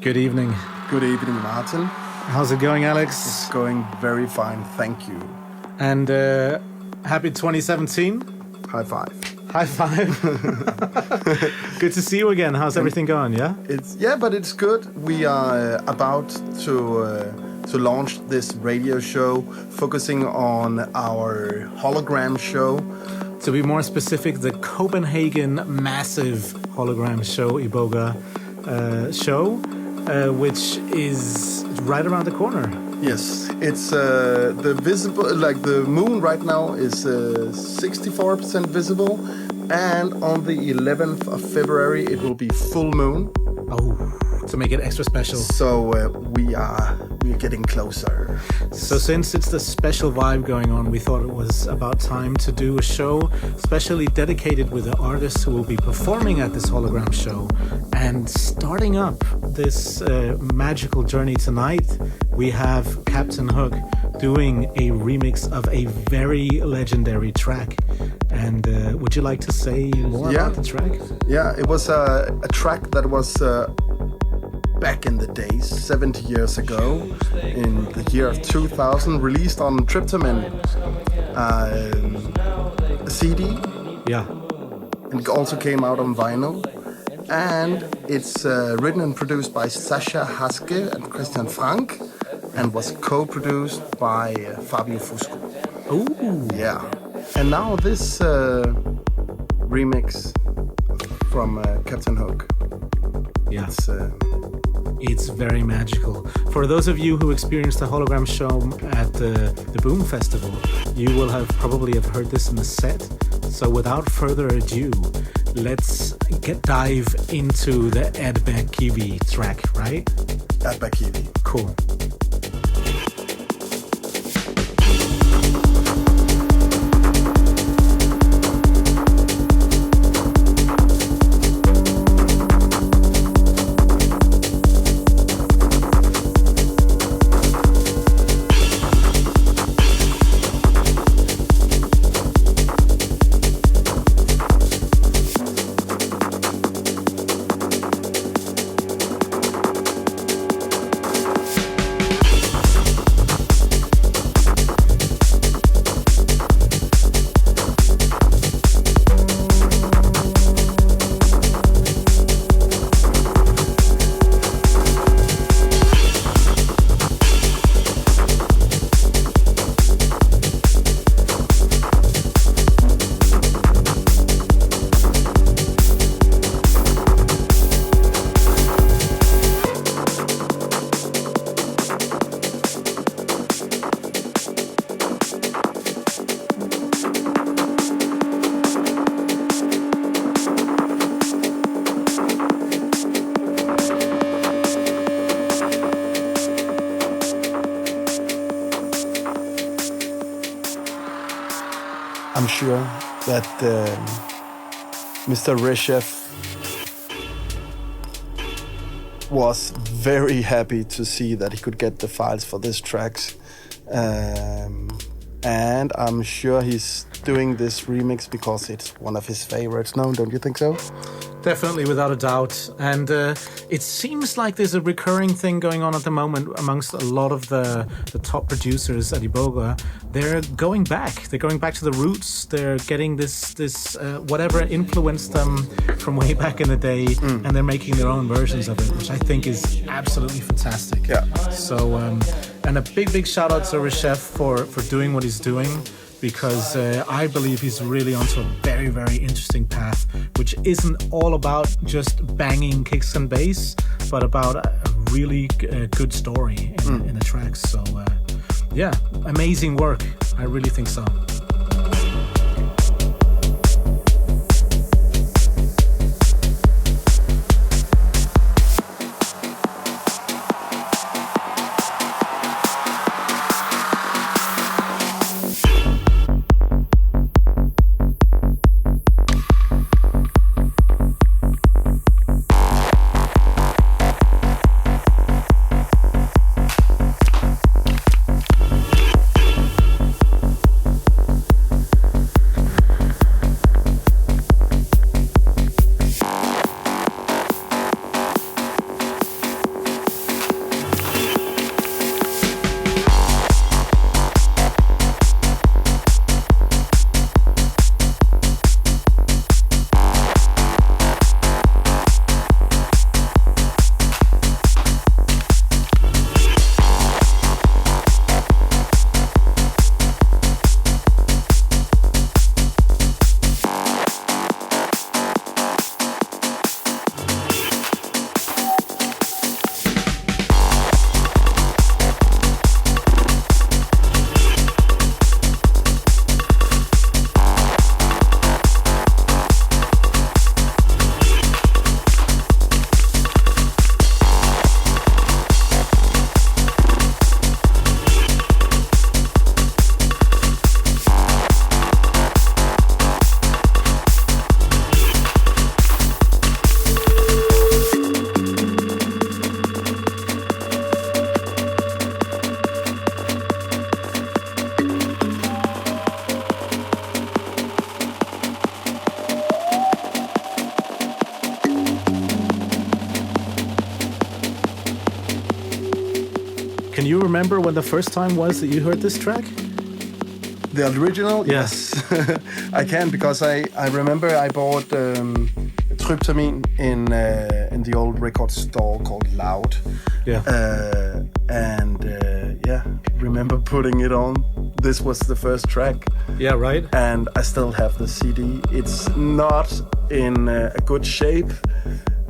Good evening. Good evening, Martin. How's it going, Alex? It's going very fine, thank you. And happy 2017. High five. High five. Good to see you again. How's everything going? Yeah. But it's good. We are about to launch this radio show, focusing on our hologram show. To be more specific, the Copenhagen massive hologram show, Iboga show, which is right around the corner. Yes, it's the visible, like the moon right now is 64% visible, and on the 11th of February it will be full moon. Oh, to make it extra special. So we're getting closer. So since it's the special vibe going on, we thought it was about time to do a show specially dedicated with the artists who will be performing at this hologram show. And starting up this magical journey tonight, we have Captain Hook doing a remix of a very legendary track. And would you like to say more about the track? Yeah, it was a track that was back in the days, 70 years ago, in the year of 2000, released on Tryptamen, a CD. Yeah. And it also came out on vinyl. And it's written and produced by Sascha Haske and Christian Frank, and was co-produced by Fabio. Ooh. Yeah. And now this remix from Captain Hook. Yeah. It's very magical. For those of you who experienced the hologram show at the Boom Festival, you will have probably heard this in the set. So without further ado, let's dive into the Erdbeerkiwi track, right? Erdbeerkiwi. Cool. I'm sure that Mr. Reshev was very happy to see that he could get the files for this tracks. And I'm sure he's doing this remix because it's one of his favorites. No, don't you think so? Definitely, without a doubt. And it seems like there's a recurring thing going on at the moment amongst a lot of the top producers at Iboga. They're going back. They're going back to the roots. They're getting this whatever influenced them from way back in the day, and they're making their own versions of it, which I think is absolutely fantastic. Yeah. So, and a big shout out to Reshev for doing what he's doing, because I believe he's really onto a very, very interesting path, which isn't all about just banging kicks and bass, but about a really good story in the tracks. So, yeah, amazing work. I really think so. Can you remember when the first time was that you heard this track? The original? Yeah. Yes. I can, because I remember I bought Tryptamin in the old record store called Loud. Yeah. Remember putting it on. This was the first track. Yeah, right. And I still have the CD. It's not in a good shape.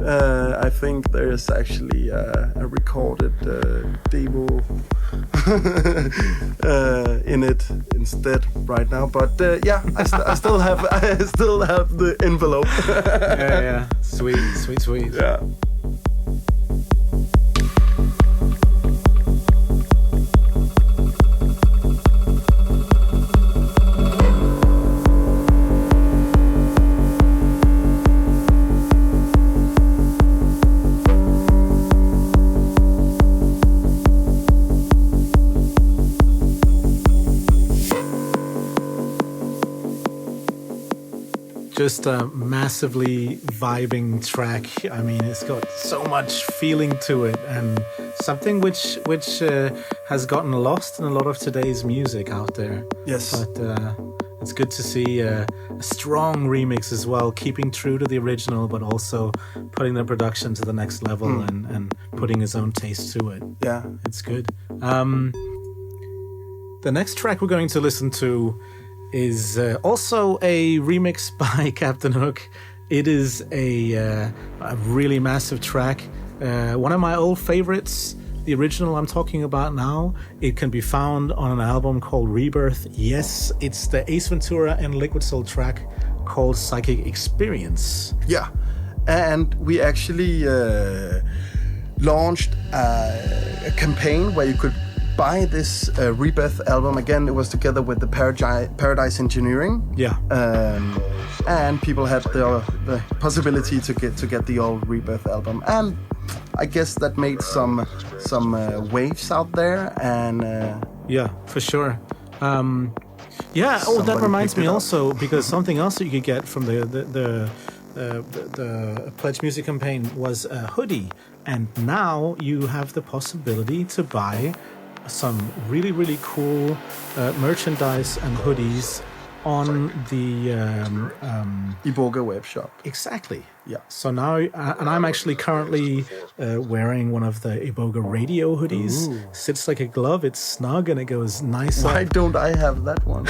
I think there is actually a recorded demo in it instead right now. But I still have the envelope. Yeah. Sweet. Yeah. Just a massively vibing track. I mean, it's got so much feeling to it, and something which has gotten lost in a lot of today's music out there. Yes. But it's good to see a strong remix as well, keeping true to the original, but also putting the production to the next level and putting his own taste to it. Yeah. It's good. The next track we're going to listen to is also a remix by Captain Hook. It is a really massive track. One of my old favorites, the original I'm talking about now. It can be found on an album called Rebirth. Yes, it's the Ace Ventura and Liquid Soul track called Psychic Experience. Yeah, and we actually launched a campaign where you could buy this Rebirth album. Again, it was together with the Paradise Engineering. Yeah. And people had the possibility to get the old Rebirth album, and I guess that made some waves out there. And yeah, for sure. That reminds me also, because something else that you could get from the Pledge Music campaign was a hoodie, and now you have the possibility to buy some really, really cool merchandise and hoodies on the Iboga web shop. Exactly. Yeah. So now, and I'm actually currently wearing one of the Iboga radio hoodies. Ooh. Sits like a glove. It's snug and it goes nice. Why don't I have that one?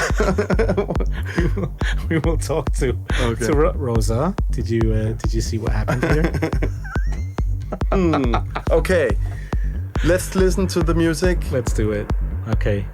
we will talk to Rosa. Did you see what happened here? Okay. Let's listen to the music. Let's do it. Okay.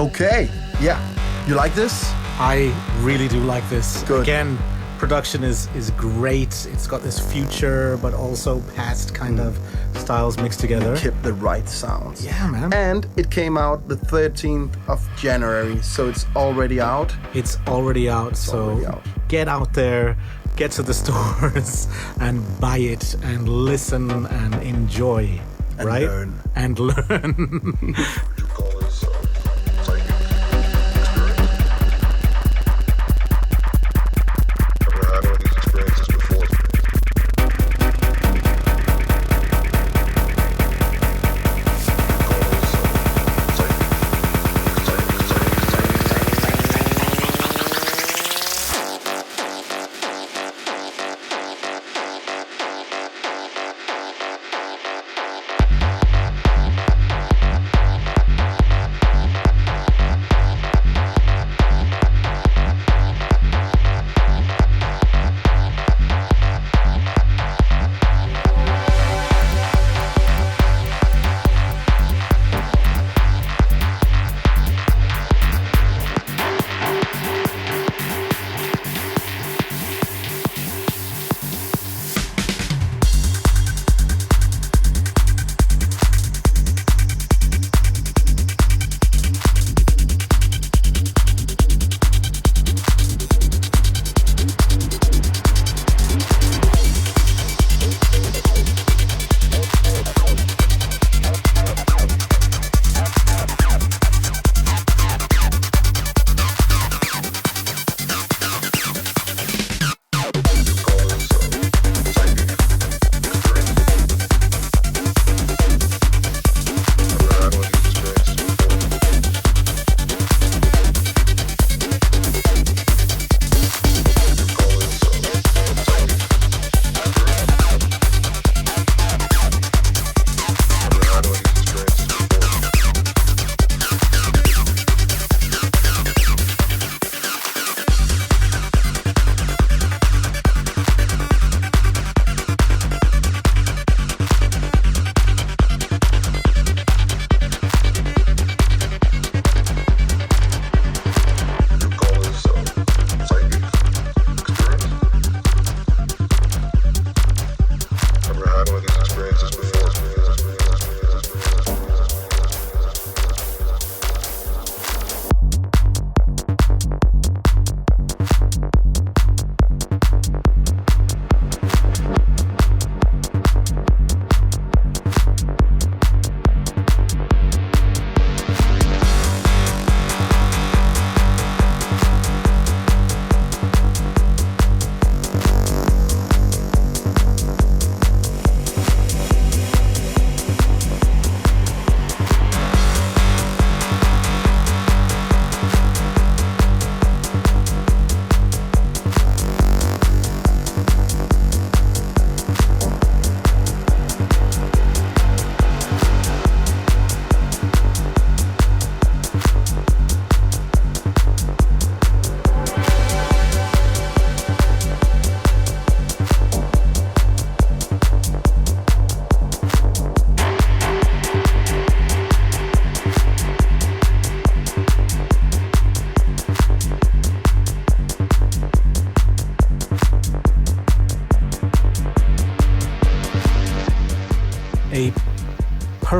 Okay, yeah. You like this? I really do like this. Good. Again, production is great. It's got this future, but also past kind of styles mixed together. Kept the right sounds. Yeah, man. And it came out the 13th of January, so it's already out. It's already out, get out there, get to the stores and buy it and listen and enjoy, and right? Learn. And learn.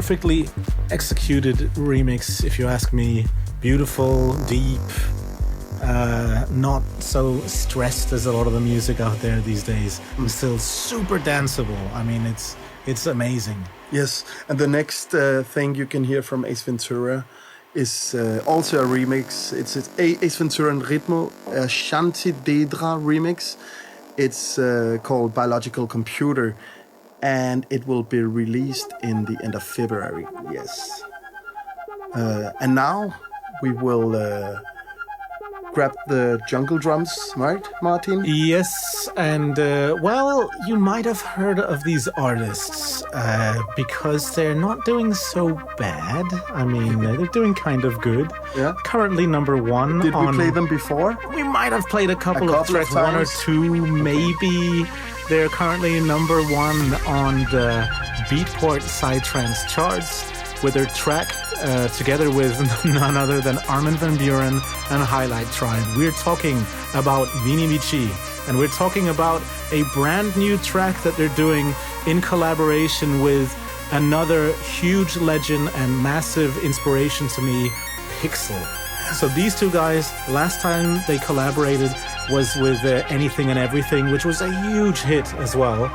perfectly executed remix, if you ask me. Beautiful, deep, not so stressed as a lot of the music out there these days. Still super danceable. I mean, it's amazing. Yes, and the next thing you can hear from Ace Ventura is also a remix. It's Ace Ventura and Ritmo, a Shanti Dedra remix. It's called Biological Computer, and it will be released in the end of February. Yes. And now we will grab the jungle drums, right, Martin? Yes, and well, you might have heard of these artists because they're not doing so bad. I mean, they're doing kind of good. Yeah. Currently number one. Did we play them before? We might have played a couple of tracks, one or two, maybe. They're currently number one on the Beatport Psytrance charts. with their track together with none other than Armin van Buuren and Highlight Tribe. We're talking about Vini Vici, and we're talking about a brand new track that they're doing in collaboration with another huge legend and massive inspiration to me, Pixel. So these two guys, last time they collaborated was with Anything and Everything, which was a huge hit as well.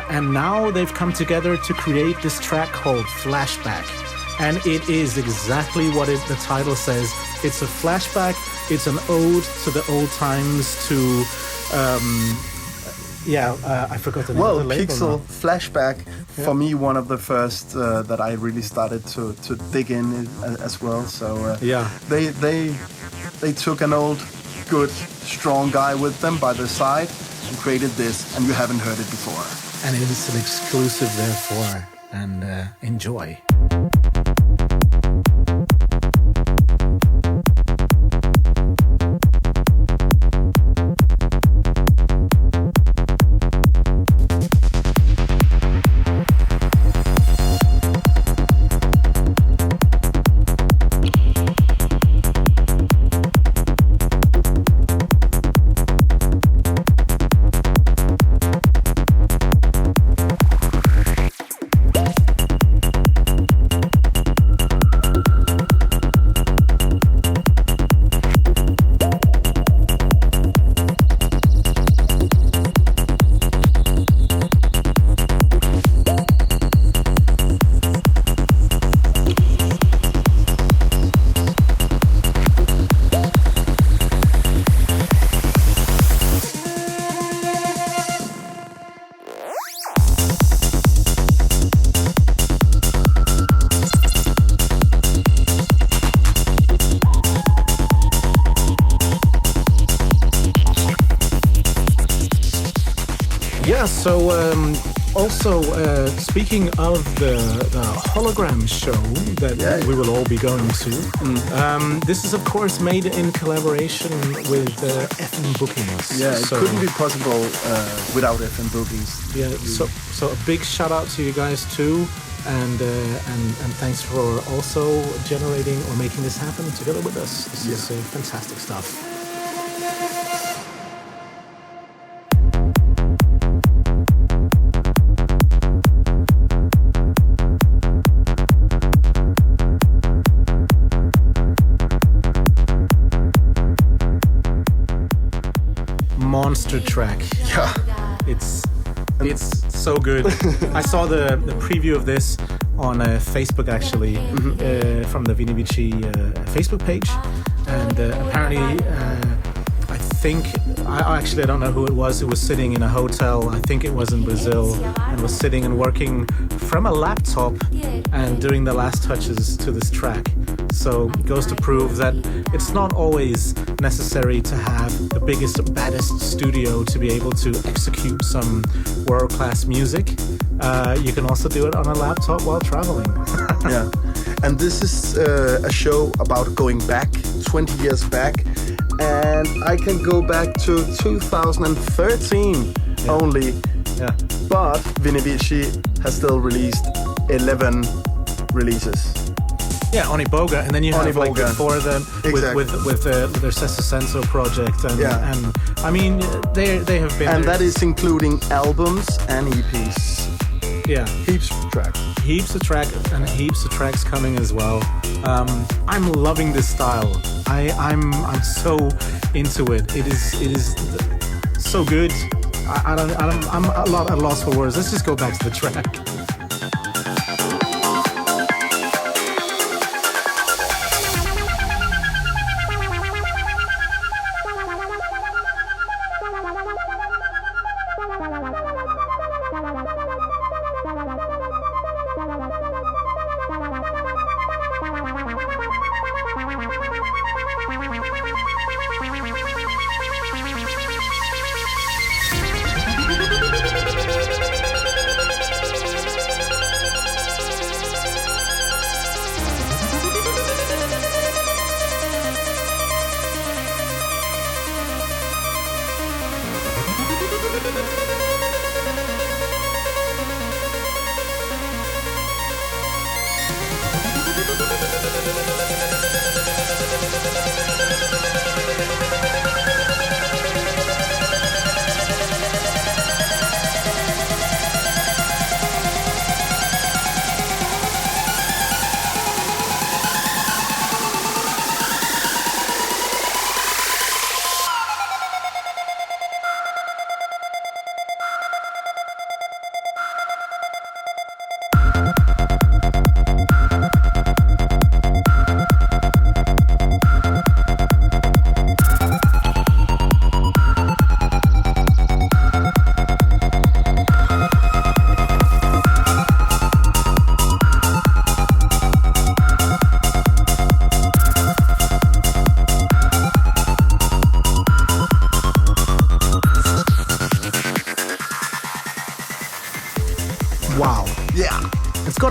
And now they've come together to create this track called Flashback. And it is exactly what the title says. It's a flashback. It's an ode to the old times, to... I forgot the name of the label. Pixel Flashback, for me, one of the first that I really started to dig in as well. So they took an old, good, strong guy with them by their side and created this, and you haven't heard it before. And it is an exclusive, therefore, and enjoy. So, also, speaking of the hologram show that we will all be going to, this is, of course, made in collaboration with FN Bookings. Yeah, it couldn't be possible without FN Bookings. Yeah, so a big shout out to you guys too, and thanks for also generating or making this happen together with us. This is fantastic stuff. Monster track. Yeah, it's so good. I saw the preview of this on Facebook actually, from the Vini Vici Facebook page, and apparently I don't know who it was. It was sitting in a hotel. I think it was in Brazil, and was sitting and working from a laptop and doing the last touches to this track. So it goes to prove that it's not always necessary to have the biggest, baddest studio to be able to execute some world-class music. You can also do it on a laptop while traveling. Yeah, and this is a show about going back 20 years back, and I can go back to 2013 only. Yeah, but Vini Vici has still released 11 releases. Yeah, on Iboga, and then you have like before them with their Sessa Senso project, and I mean they have been, and that is including albums and EPs. Yeah, heaps of tracks coming as well. I'm loving this style. I'm so into it. It is so good. I'm a lot at a loss for words. Let's just go back to the track.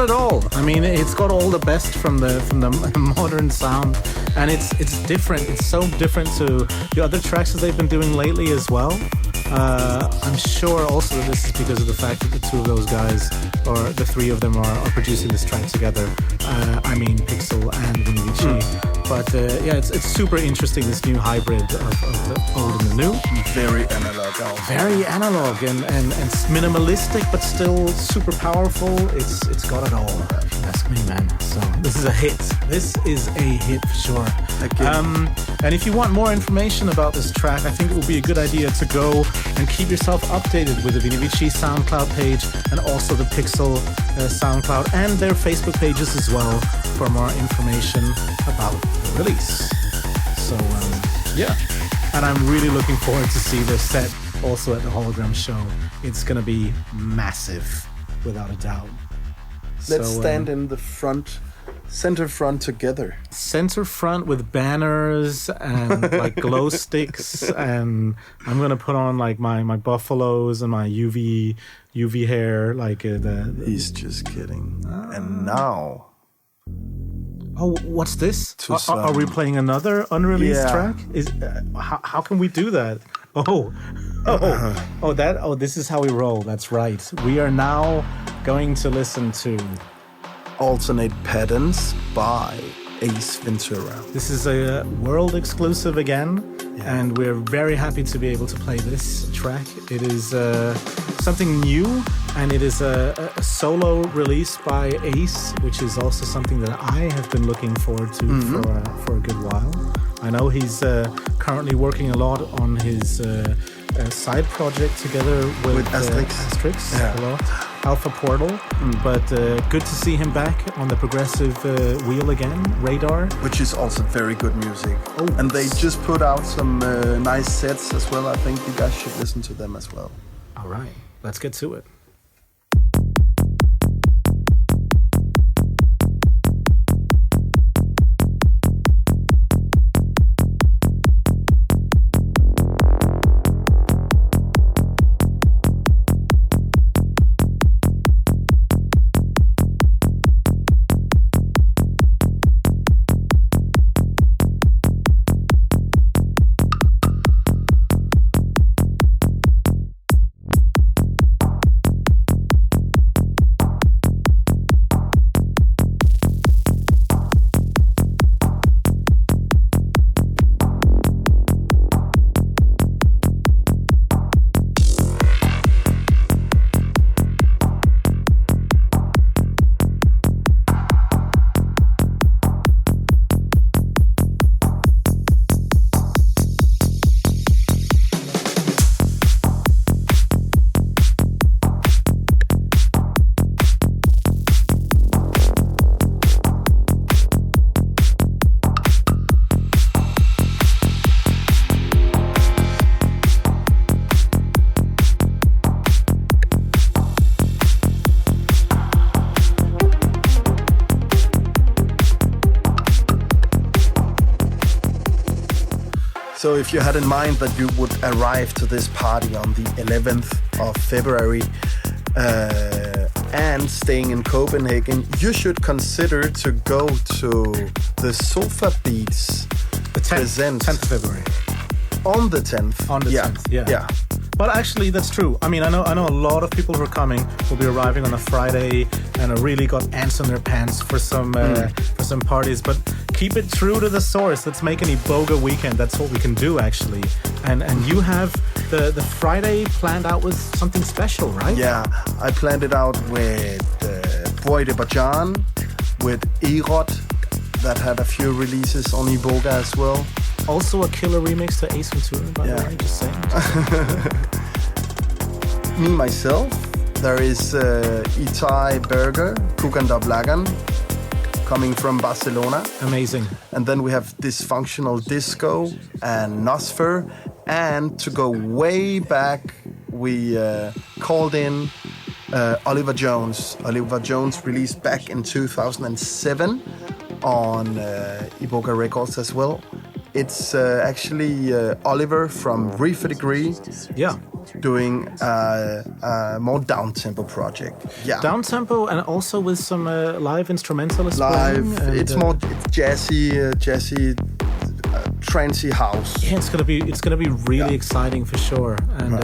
it all. I mean, it's got all the best from the modern sound, and it's different. It's so different to the other tracks that they've been doing lately as well. I'm sure also that this is because of the fact that the two of those guys, or the three of them, are producing this track together. I mean, Pixel and Vici. But yeah, it's super interesting, this new hybrid of the old and the new. Very analog. Very analog and minimalistic, but still super powerful. It's got it all, if you ask me, man. So this is a hit. This is a hit for sure. And if you want more information about this track, I think it would be a good idea to go and keep yourself updated with the Vici SoundCloud page and also the Pixel SoundCloud and their Facebook pages as well for more information about the release. So yeah, and I'm really looking forward to see their set also at the Hologram show. It's gonna be massive, without a doubt. Let's stand in the center front together. Center front with banners and like glow sticks, and I'm gonna put on like my buffaloes and my UV hair. Like He's just kidding. And now. Oh, what's this? Are we playing another unreleased track? How can we do that? This is how we roll. That's right. We are now going to listen to Altern8 Patterns by Ace Ventura. This is a world exclusive again, and we're very happy to be able to play this track. It is something new, and it is a solo release by Ace, which is also something that I have been looking forward to for a good while. I know he's currently working a lot on his side project together with Asterix. Hello. Alpha Portal, but good to see him back on the progressive wheel again, Radar. Which is also very good music. And they just put out some nice sets as well. I think you guys should listen to them as well. All right, let's get to it. So if you had in mind that you would arrive to this party on the 11th of February and staying in Copenhagen, you should consider to go to the Sofa Beats the 10th of February. On the 10th. On the 10th, yeah. But actually, that's true. I mean, I know a lot of people who are coming will be arriving on a Friday and are really got ants on their pants for some parties. But keep it true to the source. Let's make an Iboga weekend. That's what we can do, actually. And you have the Friday planned out with something special, right? Yeah, I planned it out with Boy de Bajan, with Erod, that had a few releases on Iboga as well. Also a killer remix to Ace Ventura, by the way, just saying. Me, myself, there is Itai Berger, Kukanda Blagan, coming from Barcelona. Amazing. And then we have Dysfunctional Disco and Nosfer. And to go way back, we called in Oliver Jones. Oliver Jones released back in 2007 on Iboga Records as well. It's actually Oliver from Reefer Degree. Yeah. doing a more down-tempo project. Yeah. Down-tempo and also with some live instrumentalists. Live. And, it's more jazzy, trancey house. Yeah, it's gonna be really exciting for sure. And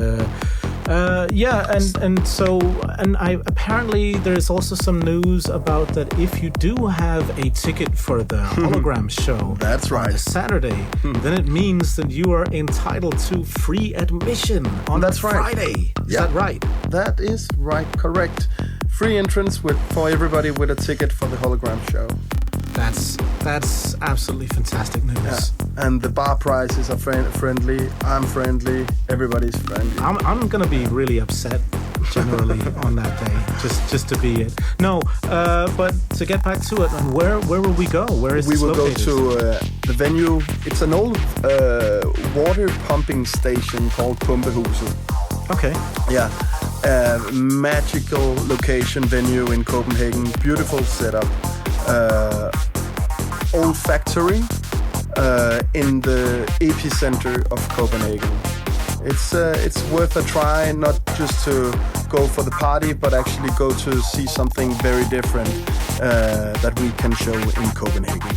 apparently there's also some news about that if you do have a ticket for the hologram show, that's right, on Saturday, then it means that you are entitled to free admission on Friday. Is that right? That is right, correct. Free entrance for everybody with a ticket for the hologram show. That's absolutely fantastic news. Yeah. And the bar prices are friendly. I'm friendly. Everybody's friendly. I'm gonna be really upset generally on that day, just to be it. No, but to get back to it, and where will we go? Where is we this will located? Go to the venue. It's an old water pumping station called Pumpehuset. Okay. Yeah. Magical location venue in Copenhagen. Beautiful setup. Old factory in the epicenter of Copenhagen. It's worth a try, not just to go for the party, but actually go to see something very different that we can show in Copenhagen.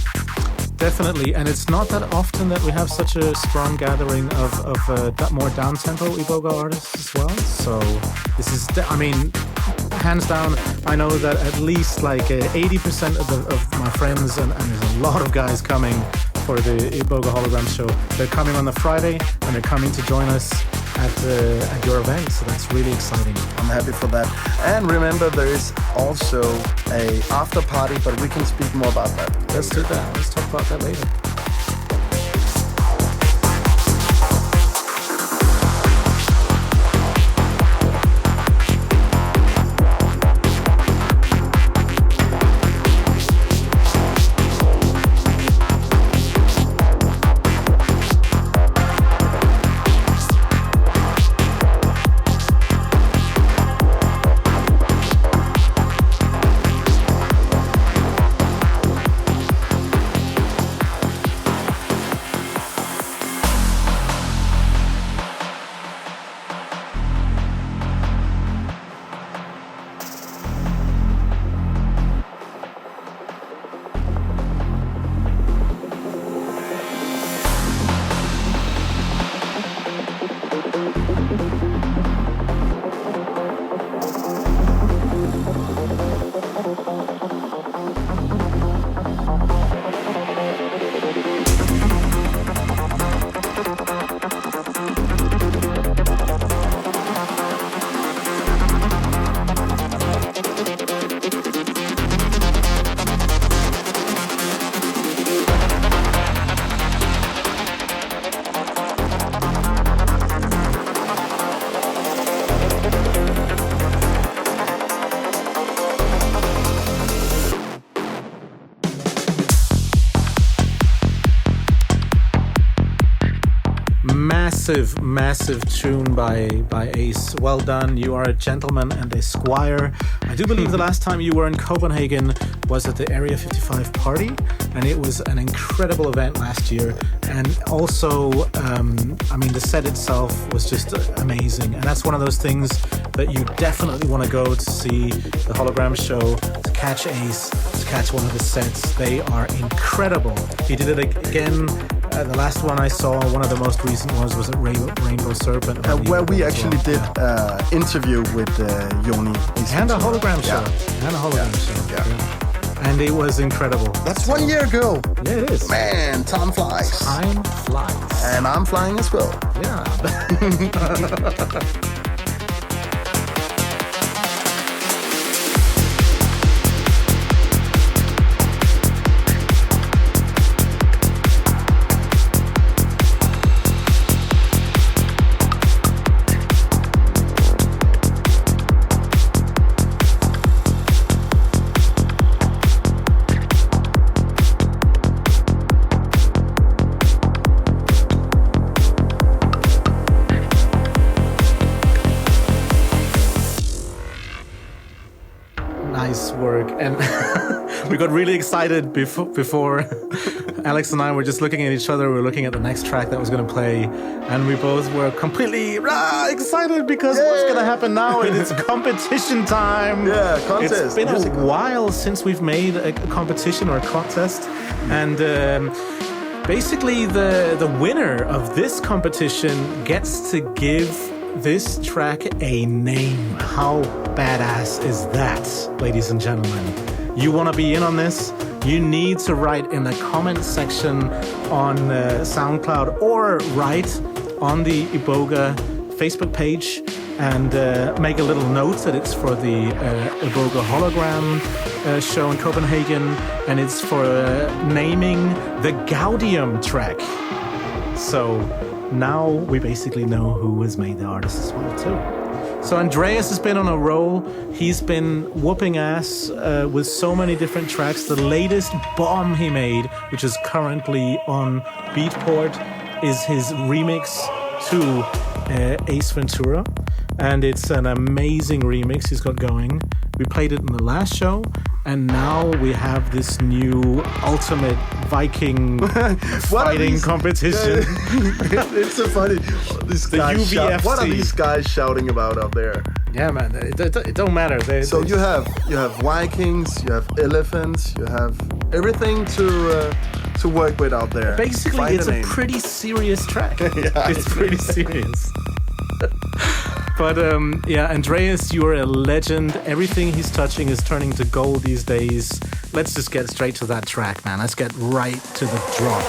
Definitely, and it's not that often that we have such a strong gathering of more down-tempo Iboga artists as well. So this is, hands down, I know that at least like 80% of my friends, and there's a lot of guys coming for the Iboga hologram show. They're coming on the Friday, and they're coming to join us at your event. So that's really exciting. I'm happy for that. And remember, there is also a after party, but we can speak more about that. Let's do that. Let's talk about that later. Massive tune by Ace. Well done. You are a gentleman and a squire. I do believe the last time you were in Copenhagen was at the Area 55 party, and it was an incredible event last year. And also, the set itself was just amazing. And that's one of those things that you definitely want to go to see the hologram show, to catch Ace, to catch one of his sets. They are incredible. He did it again. The last one I saw, one of the most recent ones, was at Rainbow Serpent. Where we actually did interview with Joni. And a hologram show. And a hologram show. Yeah. And it was incredible. That's 1 year ago. Yeah, it is. Man, time flies. Time flies. And I'm flying as well. Yeah. Work. And we got really excited before Alex and I were just looking at each other. We were looking at the next track that was going to play, and we both were completely excited because what's going to happen now? It's competition time. Yeah, contest. It's been a while since we've made a competition or a contest, and basically the winner of this competition gets to give this track a name. How badass is that, ladies and gentlemen? You want to be in on this? You need to write in the comment section on SoundCloud or write on the Iboga Facebook page and make a little note that it's for the Iboga Hologram show in Copenhagen, and it's for naming the Gaudium track. So now we basically know who has made the artist as well too. So Andreas has been on a roll. He's been whooping ass with so many different tracks. The latest bomb he made, which is currently on Beatport, is his remix to Ace Ventura. And it's an amazing remix he's got going. We played it in the last show, and now we have this new ultimate Viking fighting competition. It's so funny. The UVFC. What are these guys shouting about out there? Yeah, man, it don't matter. You have Vikings, you have elephants, you have everything to work with out there. Basically, it's a pretty serious track. Yeah, it's pretty serious. But yeah, Andreas, you are a legend. Everything he's touching is turning to gold these days. Let's just get straight to that track, man. Let's get right to the drop.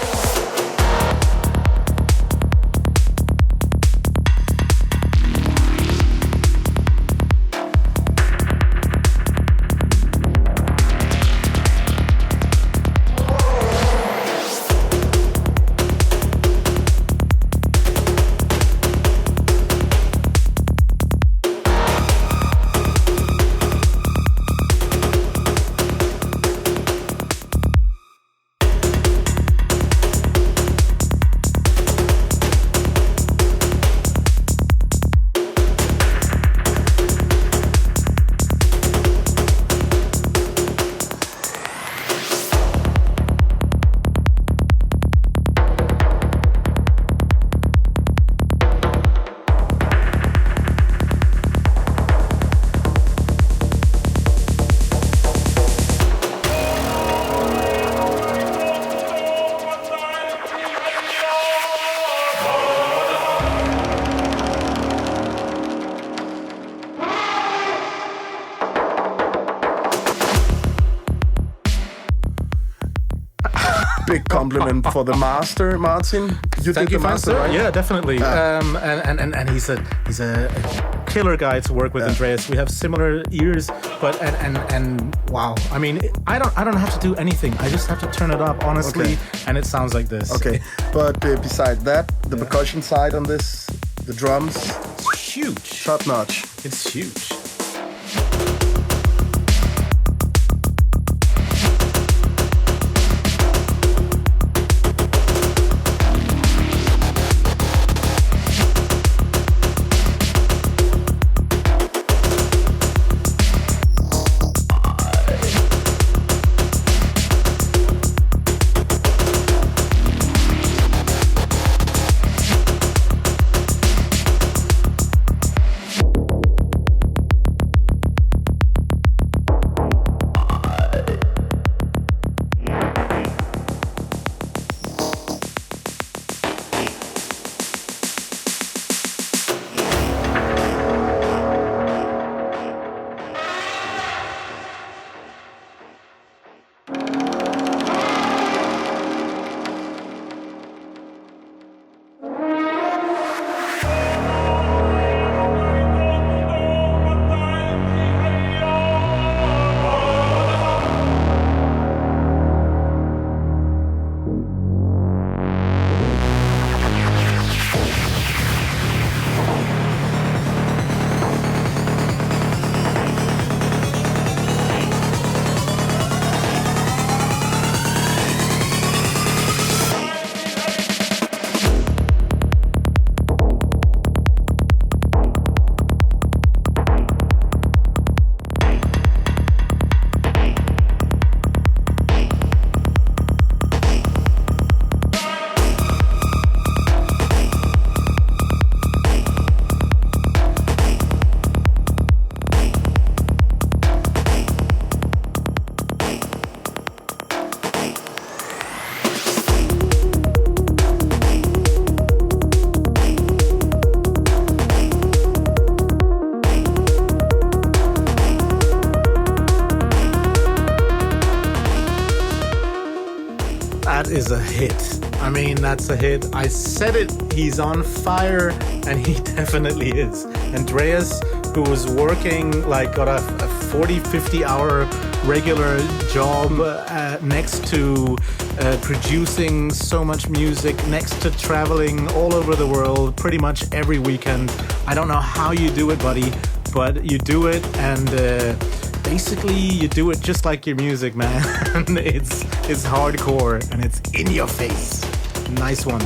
Big compliment for the master, Martin. You Thank did you, the master, right? Yeah, definitely. And he's a killer guy to work with, Andreas. We have similar ears, but and wow. I mean, I don't have to do anything. I just have to turn it up, honestly, and it sounds like this. Okay, but beside that, the percussion side on this, the drums, it's huge, top notch. It's huge. That is a hit. I mean, that's a hit. I said it. He's on fire, and he definitely is. Andreas, who was working, like, got a 40, 50-hour regular job next to producing so much music, next to traveling all over the world pretty much every weekend. I don't know how you do it, buddy, but you do it, and basically you do it just like your music, man. It's hardcore, and it's in your face. Nice one.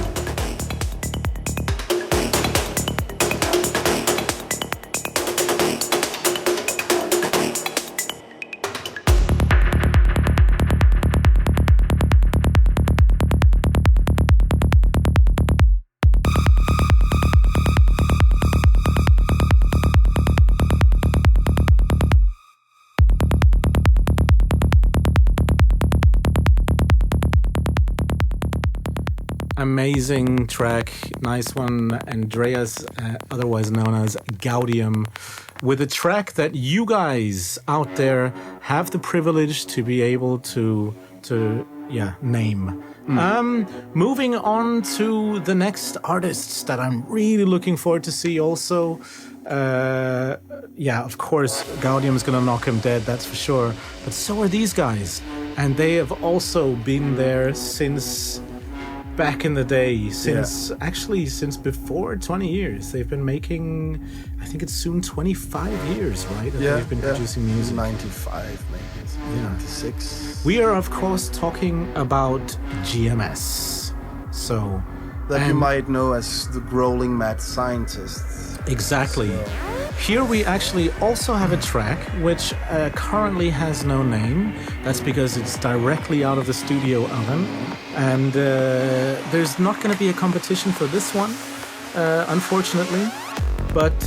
Amazing track, nice one, Andreas, otherwise known as Gaudium, with a track that you guys out there have the privilege to be able to name. Moving on to the next artists that I'm really looking forward to see also. Of course, Gaudium is gonna knock him dead, that's for sure. But so are these guys, and they have also been there since back in the day, since before 20 years. They've been making, I think it's soon 25 years, right? They've been producing music. 95 maybe, 96. We are, of course, talking about GMS. So that you might know as the Growling Mad Scientists. Exactly. So. Here we actually also have a track which currently has no name. That's because it's directly out of the studio oven. And there's not going to be a competition for this one, unfortunately. But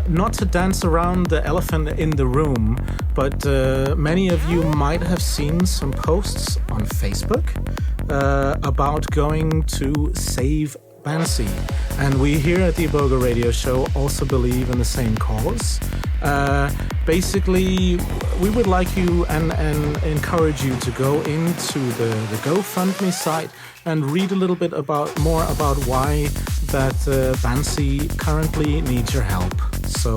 not to dance around the elephant in the room, but many of you might have seen some posts on Facebook about going to save Bansi. And we here at the Iboga radio show also believe in the same cause. Basically, we would like you and encourage you to go into the GoFundMe site and read a little bit more about why that Bansi currently needs your help. So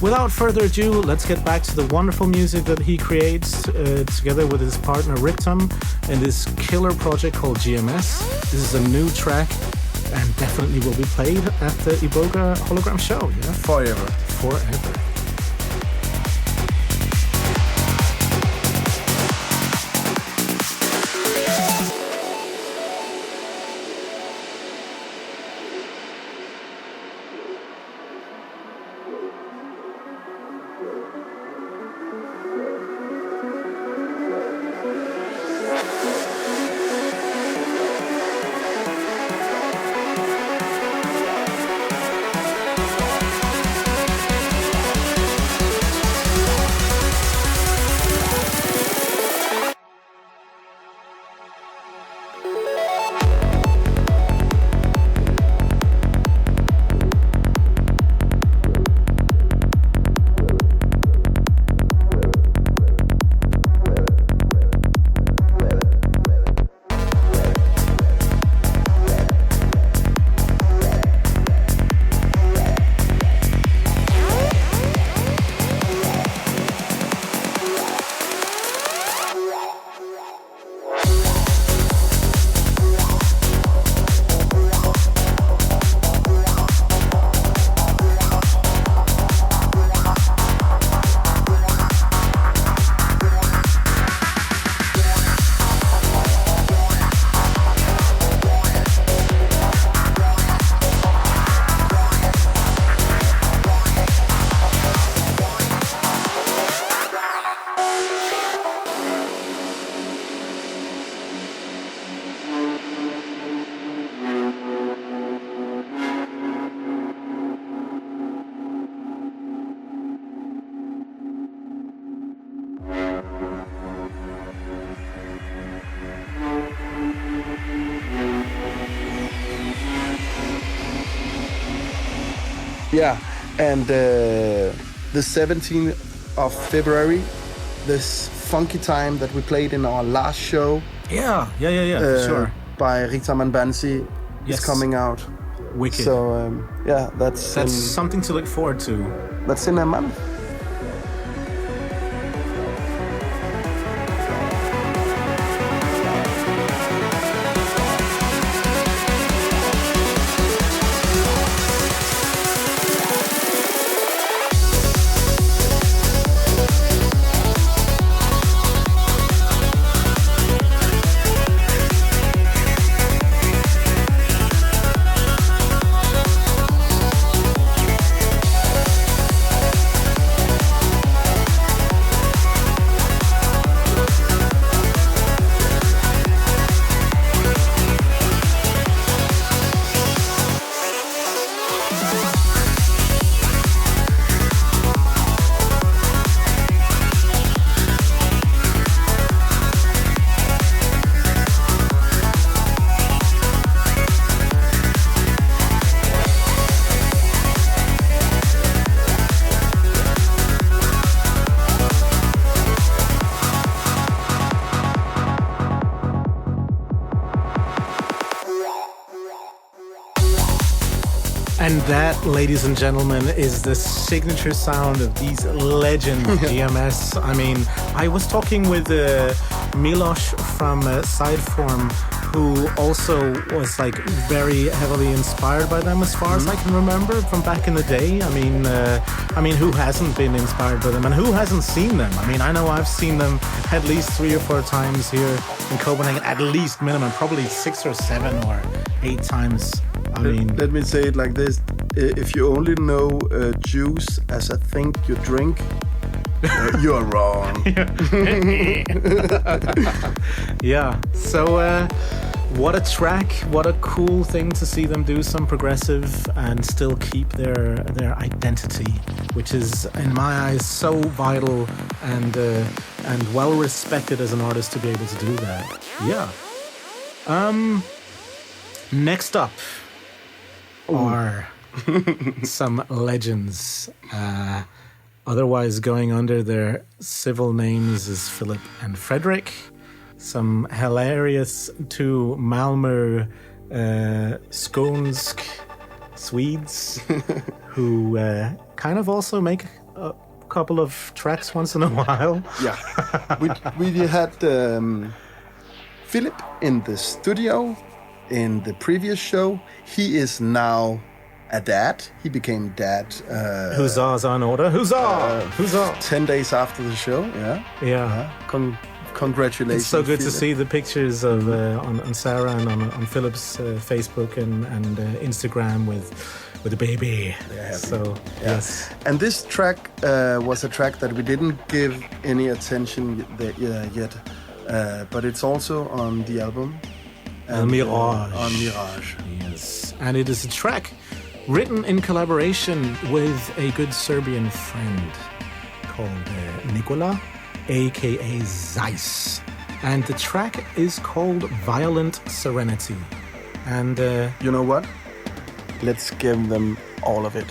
without further ado, let's get back to the wonderful music that he creates together with his partner Riptum in this killer project called GMS. This is a new track and definitely will be played at the Iboga hologram show. Yeah? Forever. Yeah, and the 17th of February, this Funky Time that we played in our last show. Yeah, for sure. By Rita Manbansi is coming out. Wicked. So that's something to look forward to. That's in a month. And that, ladies and gentlemen, is the signature sound of these legend GMS. I mean, I was talking with Milos from Sideform, who also was like very heavily inspired by them, as far as I can remember from back in the day. I mean, who hasn't been inspired by them, and who hasn't seen them? I mean, I know I've seen them at least 3 or 4 times here in Copenhagen, at least minimum, probably 6 or 7 or 8 times. I mean, let me say it like this: if you only know juice as a thing you drink, you are wrong. Yeah. So, what a track! What a cool thing to see them do some progressive and still keep their identity, which is, in my eyes, so vital and well respected as an artist to be able to do that. Yeah. Next up are some legends, otherwise going under their civil names as Philip and Frederick. Some hilarious 2 Malmö Skånsk Swedes who kind of also make a couple of tracks once in a while. Yeah, we had Philip in the studio in the previous show. He is now a dad. He became dad. Huzzah's on order. Huzzah! Huzzah! 10 days after the show. Yeah. Congratulations. It's so good Philip. to see the pictures of on Sarah and on Philip's Facebook and Instagram with the baby. So yes. And this track was a track that we didn't give any attention yet, but it's also on the album. Mirage. On Mirage. Yes. And it is a track written in collaboration with a good Serbian friend called Nikola, aka Zyce. And the track is called Violent Serenity. And you know what? Let's give them all of it.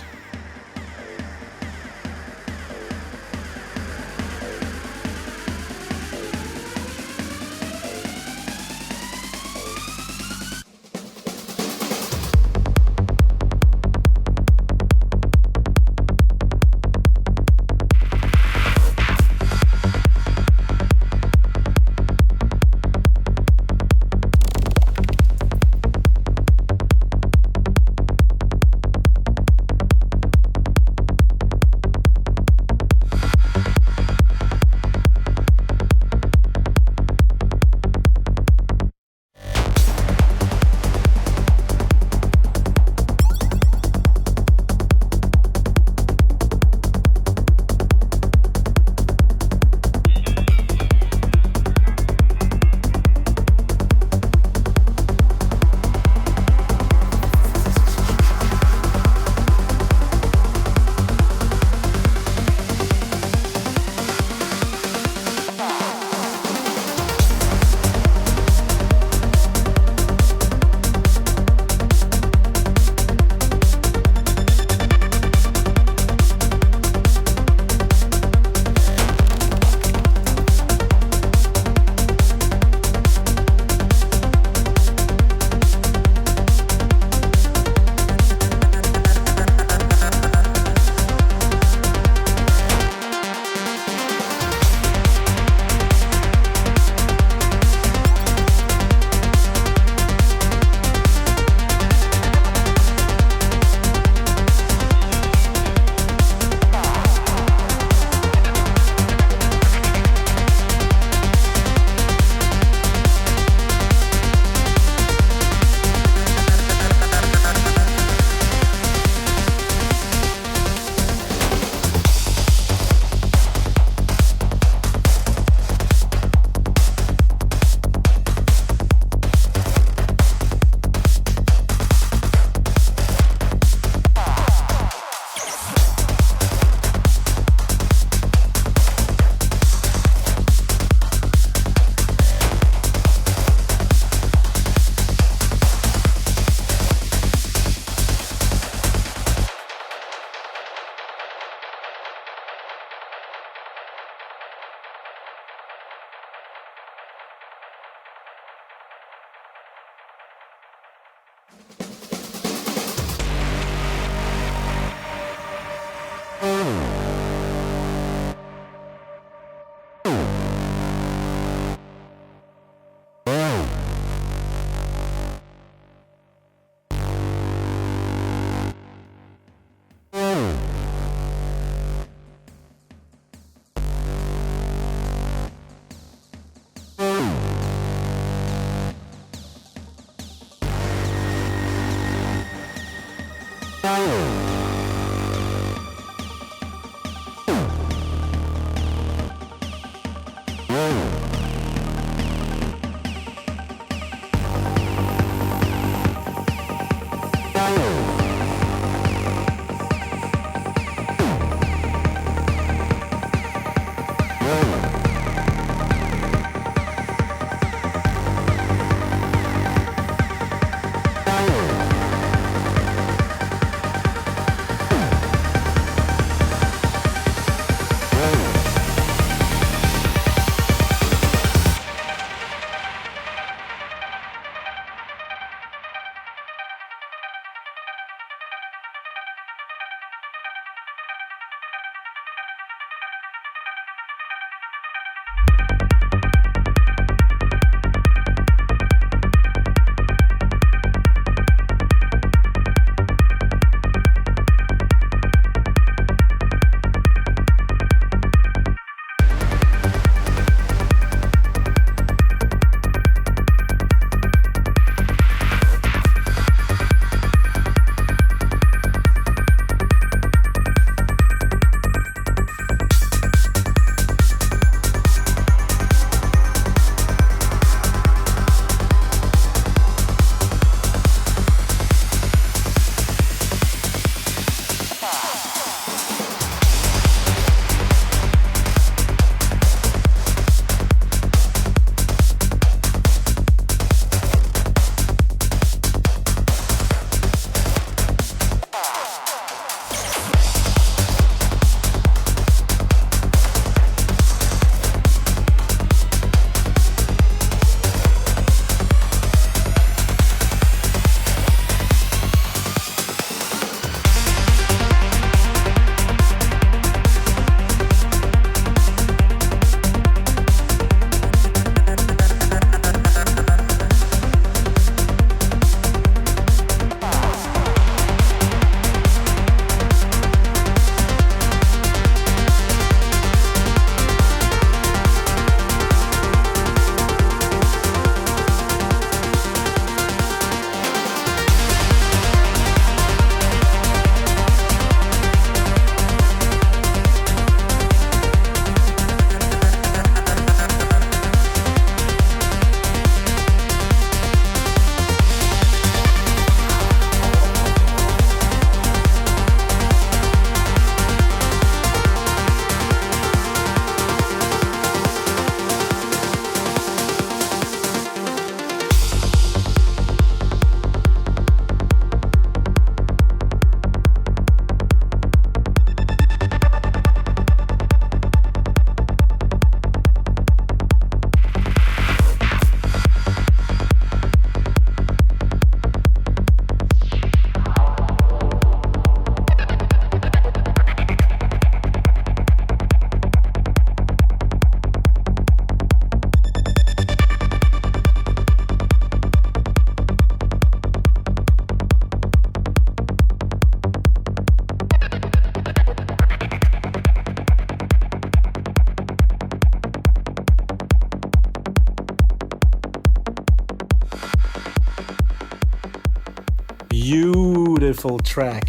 beautiful track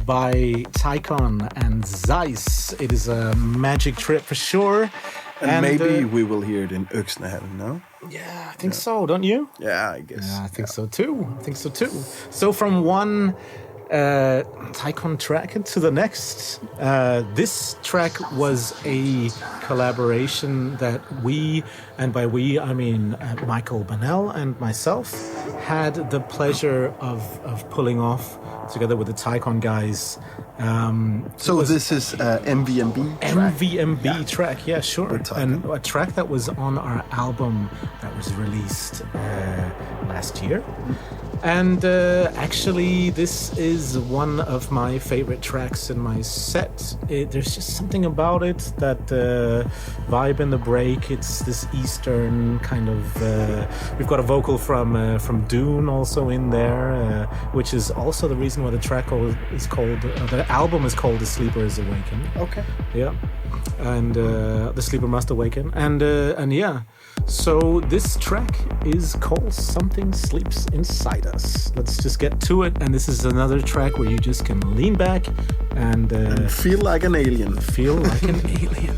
by Ticon and Zyce. It is a magic trip for sure. And maybe we will hear it in Öxnehem, no? Yeah, I think so, don't you? Yeah, I guess. Yeah, I think so too. So from one Ticon track to the next, this track was a collaboration that we, and by we I mean Michael Bonnell and myself, had the pleasure of pulling off together with the Ticon guys. So this is MVMB track? MVMB track, yeah, sure. And a track that was on our album that was released last year. And actually, this is one of my favorite tracks in my set. There's just something about it, that vibe in the break. It's this Eastern kind of... we've got a vocal from Dune also in there, which is also the reason why the track is called... the album is called The Sleeper is Awakened. Okay. Yeah. And The Sleeper Must Awaken. And yeah... So this track is called Something Sleeps Inside Us. Let's just get to it. And this is another track where you just can lean back and feel like an alien. Feel like an alien.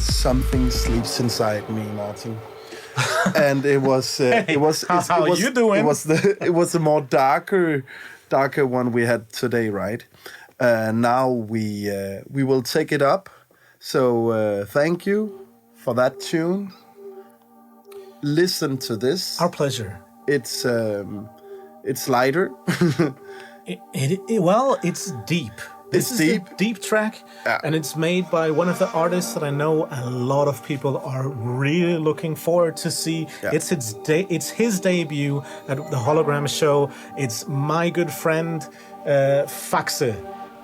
something sleeps inside me, Martin. And it was how you doing? It was the more darker one we had today, right? Now we will take it up. So thank you for that tune. Listen to this. Our pleasure. It's lighter. It's deep. This is a deep track, and it's made by one of the artists that I know a lot of people are really looking forward to see. Yeah. It's his debut at the Hologram show. It's my good friend Phaxe,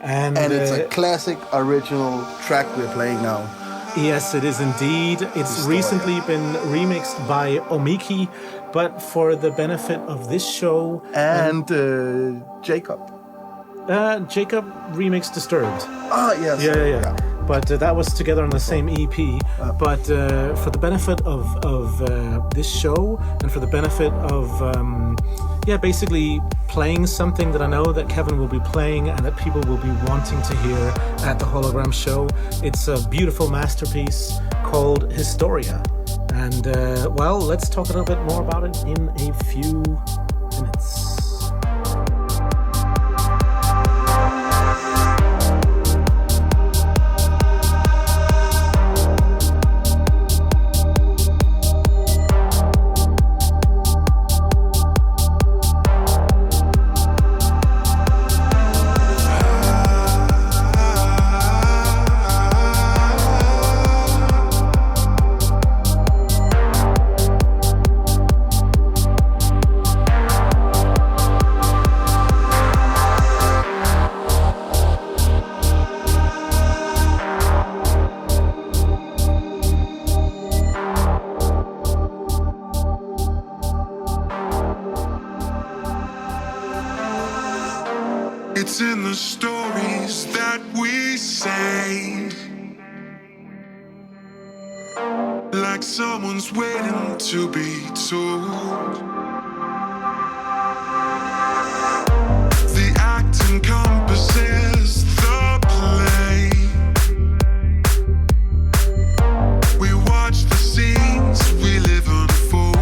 and it's a classic original track we're playing now. Yes, it is indeed. It's recently been remixed by Omiki, but for the benefit of this show and Jacob. Jacob remixed Disturbed. Ah, yes. Yeah. But that was together on the same EP. But for the benefit of this show and for the benefit of basically playing something that I know that Kevin will be playing and that people will be wanting to hear at the Hologram show, it's a beautiful masterpiece called Historia. And let's talk a little bit more about it in a few minutes. It's in the stories that we say, like someone's waiting to be told. The act encompasses the play. We watch the scenes we live unfold.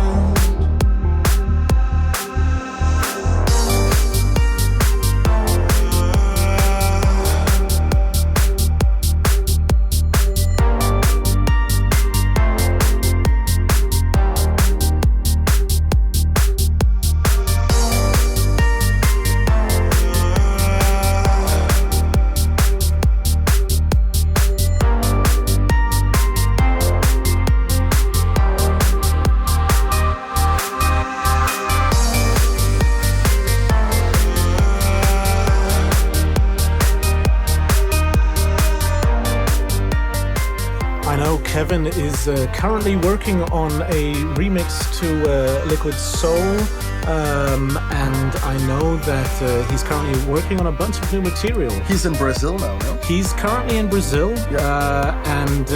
Kevin is currently working on a remix to Liquid Soul, and I know that he's currently working on a bunch of new material. He's in Brazil now, no? He's currently in Brazil, and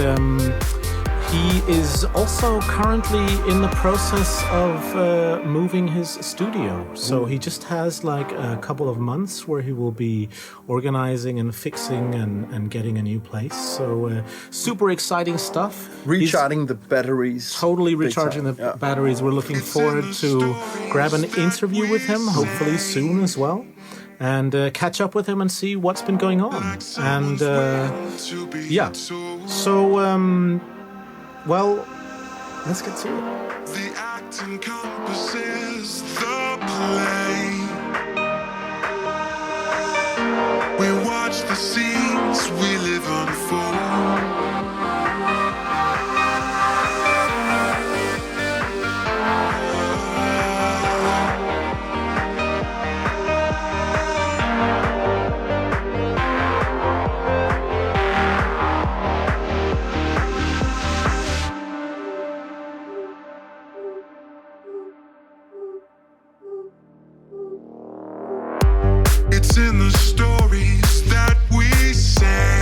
he is also currently in the process of moving his studio. So he just has like a couple of months where he will be organizing and fixing and getting a new place. So super exciting stuff. Recharging the batteries. Totally recharging the batteries. We're looking forward to grab an interview with him, hopefully soon as well. And catch up with him and see what's been going on. And so... well, let's get to it. The act encompasses the play. We watch the scenes we live unfold. It's in the stories that we say.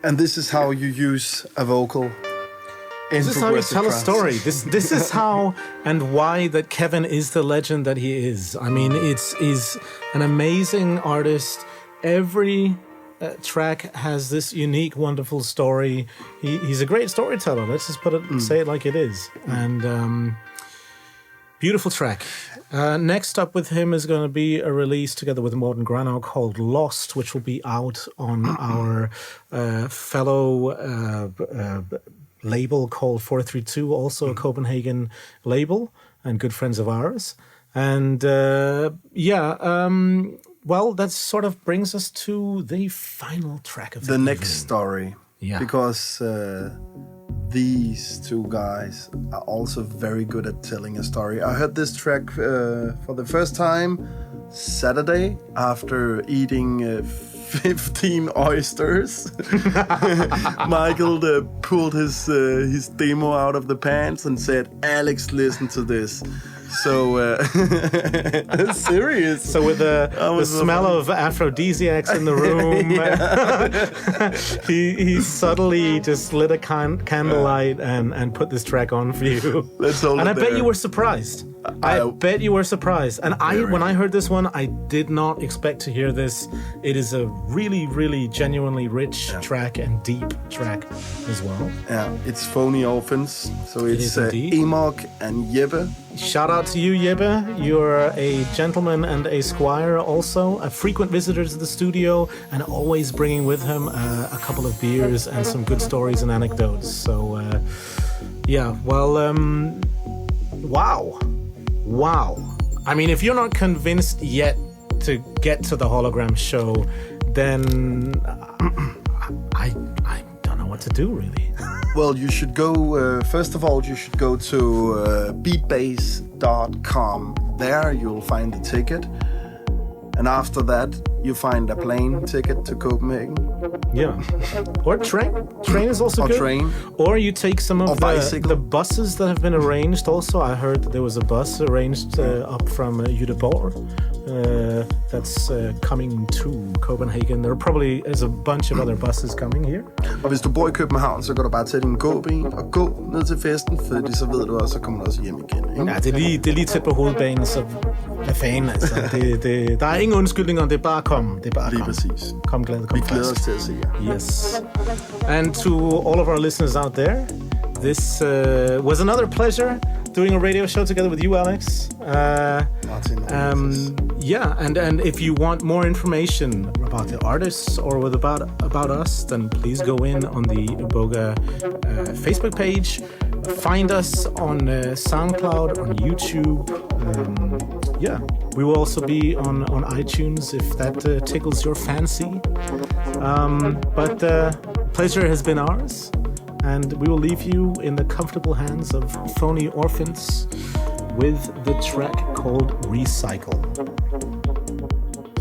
And this is how you use a vocal. This is how you tell a story. This is how and why that Kevin is the legend that he is. I mean, he's an amazing artist. Every track has this unique, wonderful story. He's a great storyteller. Let's just say it like it is. And beautiful track. Next up with him is going to be a release together with Morten Granau called Lost, which will be out on our fellow label called 432, also a Copenhagen label and good friends of ours. And well, that sort of brings us to the final track of the next story. Yeah. Because these two guys are also very good at telling a story. I heard this track for the first time Saturday after eating 15 oysters. Michael pulled his demo out of the pants and said, "Alex, listen to this." So serious. So with the smell of aphrodisiacs in the room, he subtly just lit a candlelight and put this track on for you. And I bet you were surprised. I bet you were surprised. And when I heard this one, I did not expect to hear this. It is a really, really genuinely rich track and deep track as well. Yeah, it's Phony Orphants. So it's Emok and Jeppe. Shout out to you, Jeppe. You're a gentleman and a squire also, a frequent visitor to the studio, and always bringing with him a couple of beers and some good stories and anecdotes. So, Wow. I mean, if you're not convinced yet to get to the Hologram show, then I don't know what to do, really. Well, you should go, first of all, you should go to beatbase.com. There you'll find the ticket. And after that, you find a plane ticket to Copenhagen. Yeah. Or train. Train is also good. Train. Or you take some of the buses that have been arranged also. I heard that there was a bus arranged up from Göteborg that's coming to Copenhagen. There probably is a bunch of other buses coming here. Og hvis du bor i København, så går du bare til din gåben og gå ned til festen, fordi så ved du også, så kommer du også hjem igen. Ikke? Ja, det er lige tæt på hovedbanen, så hvad fanden altså. Der er ingen undskyldninger, det er bare at komme. Det er bare at komme. Lige præcis. Kom glad, kom Vi glæder os til at se jer. Yes. And to all of our listeners out there, this was another pleasure doing a radio show together with you, Alex. And if you want more information about the artists or about us, then please go in on the Iboga Facebook page. Find us on SoundCloud, on YouTube. We will also be on iTunes if that tickles your fancy. But pleasure has been ours. And we will leave you in the comfortable hands of Phony Orphants with the track called Recycle.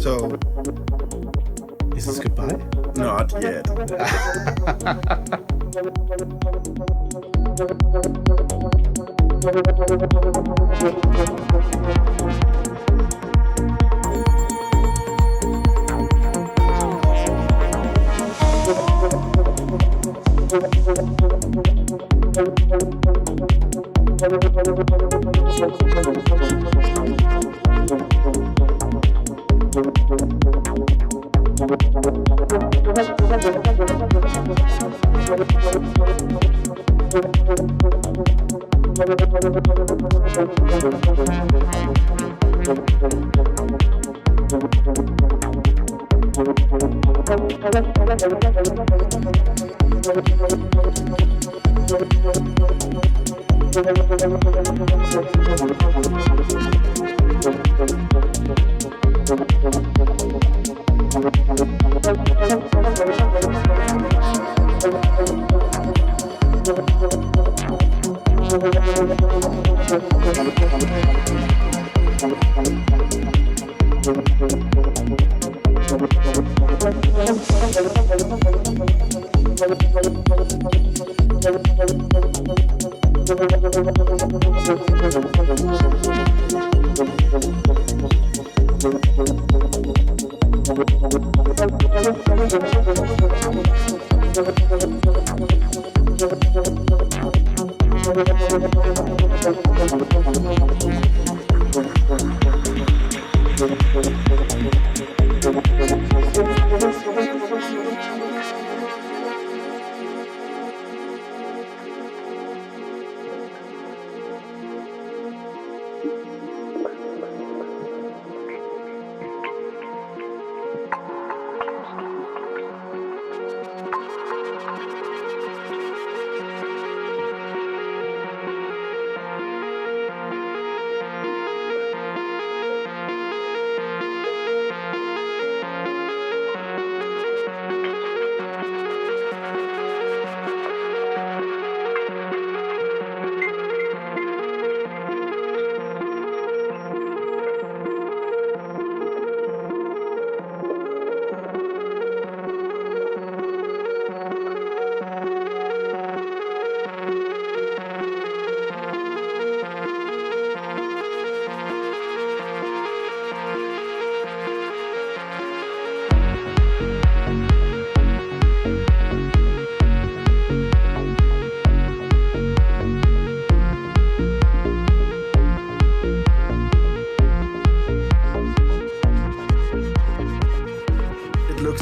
So, is this goodbye? Not yet.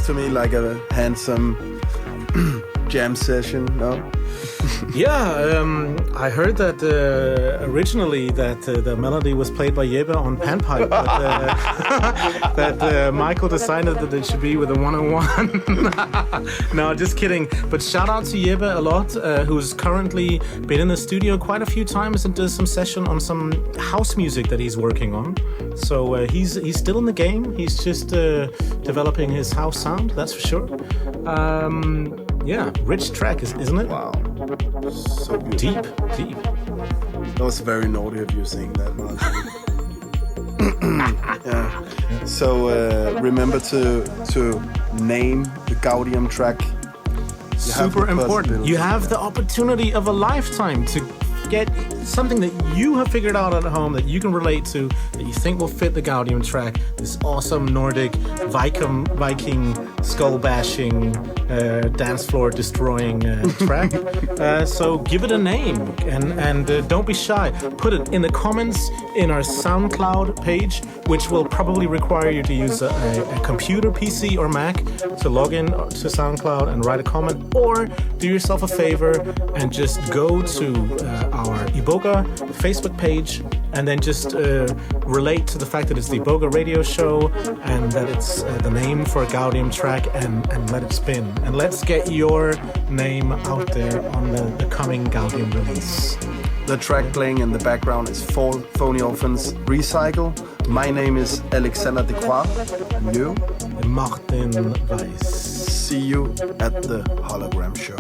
To me like a handsome jam session, no? Yeah, I heard that originally that the melody was played by Jeppe on panpipe, but that Michael decided that it should be with a 101. No, just kidding. But shout out to Jeppe a lot, who's currently been in the studio quite a few times and does some session on some house music that he's working on. So he's still in the game. He's just developing his house sound, that's for sure. Yeah, rich track, isn't it? Wow. So beautiful. Deep. That was very naughty of you saying that, Martin. Yeah. So remember to name the Gaudium track. Super important. You have the opportunity of a lifetime to get something that you have figured out at home that you can relate to, that you think will fit the Gaudium track, this awesome Nordic Viking skull bashing, dance floor destroying track. So give it a name and don't be shy. Put it in the comments in our SoundCloud page, which will probably require you to use a computer, PC or Mac to log in to SoundCloud and write a comment, or do yourself a favor and just go to our Iboga Facebook page and then just relate to the fact that it's the Iboga radio show and that it's the name for a Gaudium track and let it spin. And let's get your name out there on the coming Gaudium release. The track playing in the background is Phony Orphants Recycle. My name is Alexander De Croix. And you? Martin Weiss. See you at the Hologram show.